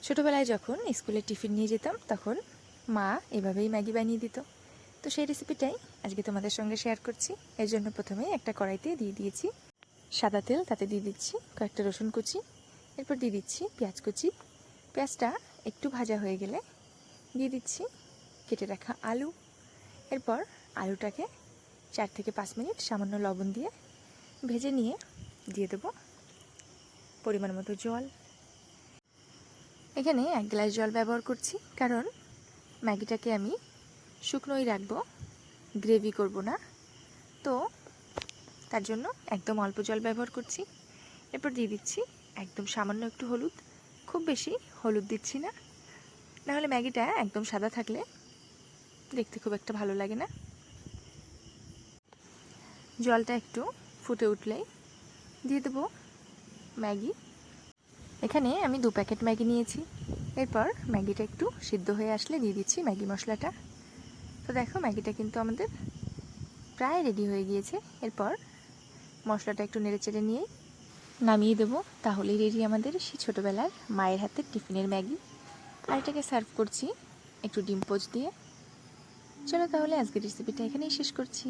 ছোটোবেলায় যখন স্কুলে টিফিন নিয়ে যেতাম তখন মা এভাবেই ম্যাগি বানিয়ে দিত। তো সেই রেসিপিটাই আজকে তোমাদের সঙ্গে শেয়ার করছি। এর জন্য প্রথমে একটা কড়াইতে দিয়ে দিয়েছি সাদা তেল, তাতে দিয়ে দিচ্ছি কয়েকটা রসুন কুচি, এরপর দিয়ে দিচ্ছি পেঁয়াজ কুচি। পেঁয়াজটা একটু ভাজা হয়ে গেলে দিয়ে দিচ্ছি কেটে রাখা আলু। এরপর আলুটাকে 4 থেকে 5 মিনিট সামান্য লবণ দিয়ে ভেজে নিয়ে দিয়ে দেব পরিমাণ মতো জল। এখানে 1 গ্লাস জল ব্যবহার করছি, কারণ ম্যাগিটাকে আমি শুকনোই রাখবো, গ্রেভি করব না, তো তার জন্য একদম অল্প জল ব্যবহার করছি। এরপর দিয়ে দিচ্ছি একদম সামান্য একটু হলুদ, খুব বেশি হলুদ দিচ্ছি না, নাহলে ম্যাগিটা একদম সাদা থাকলে দেখতে খুব একটা ভালো লাগে না। জলটা একটু ফুটে উঠলেই দিয়ে দেবো ম্যাগি। এখানে আমি 2 প্যাকেট ম্যাগি নিয়েছি। এরপর ম্যাগিটা একটু সিদ্ধ হয়ে আসলে দিয়ে দিচ্ছি ম্যাগি মশলাটা। তো দেখো ম্যাগিটা কিন্তু আমাদের প্রায় রেডি হয়ে গিয়েছে। এরপর মশলাটা একটু নেড়েচেড়ে নিয়েই নামিয়ে দেবো, তাহলেই রেডি আমাদের সেই ছোটোবেলার মায়ের হাতের টিফিনের ম্যাগি। আর এটাকে সার্ভ করছি একটু ডিম পোচ দিয়ে। চলো তাহলে আজকের রেসিপিটা এখানেই শেষ করছি।